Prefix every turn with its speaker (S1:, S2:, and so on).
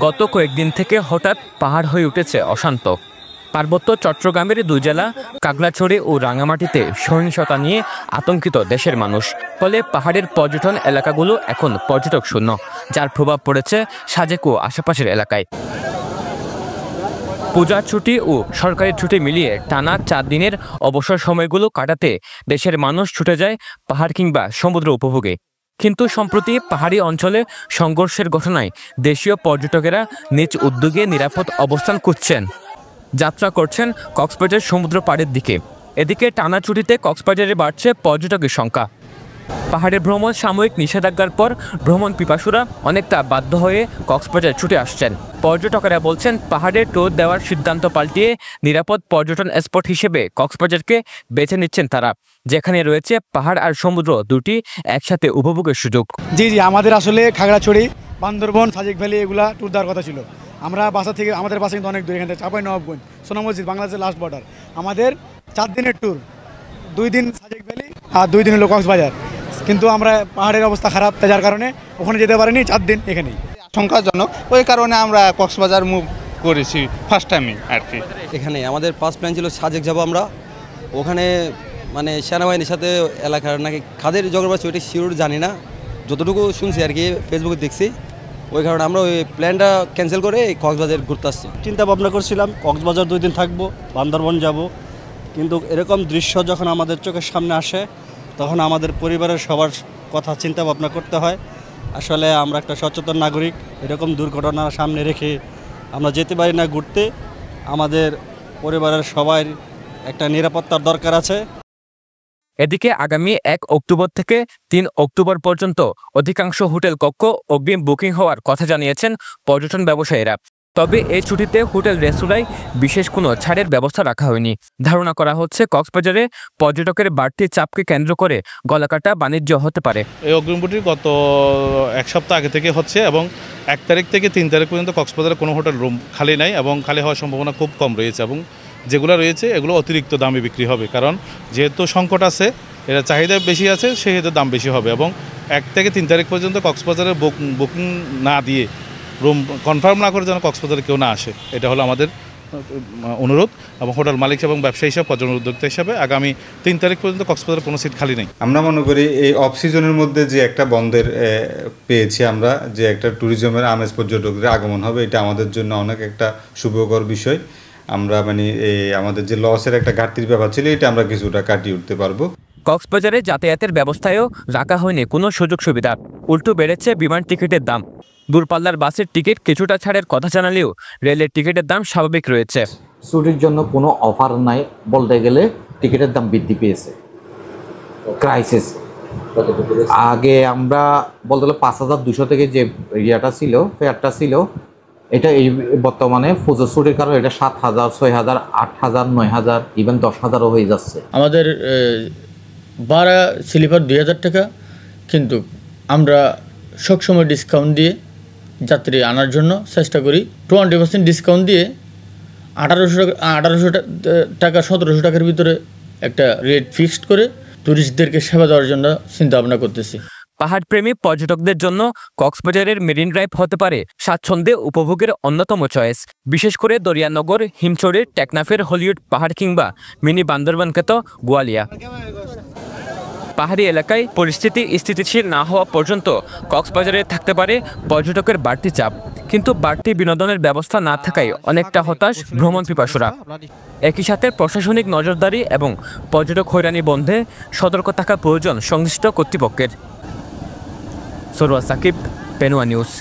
S1: গত কয়েকদিন থেকে হঠাৎ পাহাড় হয়ে উঠেছে অশান্ত। পার্বত্য চট্টগ্রামের দুই জেলা খাগড়াছড়ি ও রাঙামাটিতে সহিংসতা নিয়ে আতঙ্কিত দেশের মানুষ। ফলে পাহাড়ের পর্যটন এলাকাগুলো এখন পর্যটক শূন্য, যার প্রভাব পড়েছে সাজেক ও আশেপাশের এলাকায়। পূজার ছুটি ও সরকারি ছুটি মিলিয়ে টানা 4 দিনের অবসর সময়গুলো কাটাতে দেশের মানুষ ছুটে যায় পাহাড় কিংবা সমুদ্র উপভোগে। কিন্তু সম্প্রতি পাহাড়ি অঞ্চলে সংঘর্ষের ঘটনায় দেশীয় পর্যটকেরা নিজ উদ্যোগে নিরাপদ অবস্থান খুঁজছেন, যাত্রা করছেন কক্সবাজার সমুদ্র পাড়ের দিকে। এদিকে টানা ছুটিতে কক্সবাজারে বাড়ছে পর্যটকের সংখ্যা। পাহাড়ে ভ্রমণ সাময়িক নিষেধাজ্ঞার পর ভ্রমণ পিপাসুরা অনেকটা বাধ্য হয়ে কক্সবাজার ছুটে আসছেন। পর্যটকেরা বলছেন, পাহাড়ে ট্যুর দেওয়ার সিদ্ধান্ত পাল্টিয়ে নিরাপদ পর্যটন স্পট হিসেবে কক্সবাজারকে বেছে নিচ্ছেন তারা, যেখানে রয়েছে পাহাড় আর সমুদ্র দুটি একসাথে উপভোগের সুযোগ।
S2: জি, আমাদের আসলে খাগড়াছড়ি, বান্দরবন, সাজেক ভ্যালি এগুলা ট্যুর দেওয়ার কথা ছিল। আমরা বাসা থেকে, আমাদের বাসা কিন্তু অনেক দূর, এখান থেকে চাঁপাইনবাবগঞ্জ, সোনা মসজিদ, বাংলাদেশের লাস্ট বর্ডার। আমাদের 4 দিনের ট্যুর, 2 দিন সাজেক ভ্যালি আর 2 দিন হলো কক্সবাজার। কিন্তু আমরা পাহাড়ের অবস্থা খারাপ, যার কারণে ওখানে যেতে পারিনি, 4 দিন এখানেই।
S3: আশঙ্কাজনক, ওই কারণে আমরা কক্সবাজার মুভ করেছি ফার্স্ট টাইমে আর কি।
S4: এখানে আমাদের ফার্স্ট প্ল্যান ছিল সাজেক যাব আমরা, ওখানে মানে সেনাবাহিনীর সাথে এলাকার নাকি খাদের জগরবাসী, ওইটা শিওর জানি না, যতটুকু শুনছি আর কি, ফেসবুকে দেখছি। ওই কারণে আমরা ওই প্ল্যানটা ক্যান্সেল করে কক্সবাজার ঘুরতে আসছি।
S5: চিন্তা ভাবনা করছিলাম কক্সবাজার 2 দিন থাকবো, বান্দরবন যাব, কিন্তু এরকম দৃশ্য যখন আমাদের চোখের সামনে আসে তখন আমাদের পরিবারের সবার কথা চিন্তা ভাবনা করতে হয়। আসলে আমরা একটা সচেতন নাগরিক, এরকম দুর্ঘটনা সামনে রেখে আমরা যেতে পারি না ঘুরতে। আমাদের পরিবারের সবার একটা নিরাপত্তার দরকার আছে।
S1: এদিকে আগামী 1 অক্টোবর থেকে 3 অক্টোবর পর্যন্ত অধিকাংশ হোটেল কক্ষ অগ্রিম বুকিং হওয়ার কথা জানিয়েছেন পর্যটন ব্যবসায়ীরা। তবে এই ছুটিতে হোটেল রেস্তোরাঁয় বিশেষ কোনো ছাড়ের ব্যবস্থা রাখা হয়নি। ধারণা করা হচ্ছে কক্সবাজারে পর্যটকের বাড়তি চাপকে কেন্দ্র করে গলাকাটা বাণিজ্য হতে পারে।
S6: এই অগ্রিম বুকিং গত 1 সপ্তাহ আগে থেকে হচ্ছে এবং 1 তারিখ থেকে 3 তারিখ পর্যন্ত কক্সবাজারে কোনো হোটেল রুম খালি নাই এবং খালি হওয়ার সম্ভাবনা খুব কম রয়েছে, এবং যেগুলো রয়েছে এগুলো অতিরিক্ত দামে বিক্রি হবে, কারণ যেহেতু সংকট আছে, এরা চাহিদা বেশি আছে, সেহেতু দাম বেশি হবে। এবং 1 থেকে 3 তারিখ পর্যন্ত কক্সবাজারে বুকিং না দিয়ে, রুম কনফার্ম না করে যেন কক্সবাজারে কেউ না আসে, এটা হলো আমাদের অনুরোধ। এবং হোটেল মালিক এবং ব্যবসায়ী হিসাবে, পর্যটন উদ্যোক্তা হিসাবে আগামী 3 তারিখ পর্যন্ত কক্সবাজারে কোনো সিট খালি নেই।
S7: আমরা মনে করি এই অফ সিজনের মধ্যে যে একটা বন্ধের পেয়েছি আমরা, যে একটা ট্যুরিজমের আমেজ, পর্যটকদের আগমন হবে, এটা আমাদের জন্য অনেক একটা শুভকর বিষয়। আমরা মানে আমাদের যে লসের একটা ঘাটতির ব্যাপার ছিল, এটা আমরা কিছুটা কাটিয়ে উঠতে পারবো।
S1: কক্সবাজারে যাতায়াতের ব্যবস্থায়ও রাখা হয়নি কোনো সুযোগ সুবিধা, উল্টো বেড়েছে বিমান টিকিটের দাম। দূরপাল্লার বাসের টিকিট কিছুটা ছাড়ের কথা জানালেও রেলের টিকিটের দাম স্বাভাবিক রয়েছে।
S8: ছুটির জন্য কোনো অফার নাই বলতে গেলে, টিকিটের দাম বৃদ্ধি পেয়েছে। ক্রাইসিস আগে আমরা বলতে গেলে 5200 থেকে যে ইয়েটা ছিল, ফেয়ারটা ছিল, এটা এই বর্তমানে পুজোর ছুটির কারণে এটা 7000, 6000, 8000, 9000, ইভেন 10000ও হয়ে যাচ্ছে।
S9: আমাদের ভাড়া স্লিপার 2000 টাকা, কিন্তু আমরা সবসময় ডিসকাউন্ট দিয়ে যাত্রী আনার জন্য চেষ্টা করি। 20% ডিসকাউন্ট দিয়ে 1800 টাকা 1700 টাকার ভিতরে একটা রেট ফিক্সড করে টুরিস্টদেরকে সেবা দেওয়ার জন্য চিন্তা ভাবনা করতেছি।
S1: পাহাড়প্রেমী পর্যটকদের জন্য কক্সবাজারের মেরিন ড্রাইভ হতে পারে স্বাচ্ছন্দ্যে উপভোগের অন্যতম চয়েস, বিশেষ করে দরিয়ানগর, হিমছড়ির টেকনাফের হলিউড পাহাড় কিংবা মিনি বান্দরবানখ্যাত গোয়ালিয়া। পাহাড়ি এলাকায় পরিস্থিতি স্থিতিশীল না হওয়া পর্যন্ত কক্সবাজারে থাকতে পারে পর্যটকের বাড়তি চাপ, কিন্তু বাড়তি বিনোদনের ব্যবস্থা না থাকায় অনেকটা হতাশ ভ্রমণ পিপাসুরা। একই সাথে প্রশাসনিক নজরদারি এবং পর্যটক হয়রানি বন্ধে সতর্ক থাকা প্রয়োজন সংশ্লিষ্ট কর্তৃপক্ষের। সরওয়ার সাকিব, পেনুয়া নিউজ।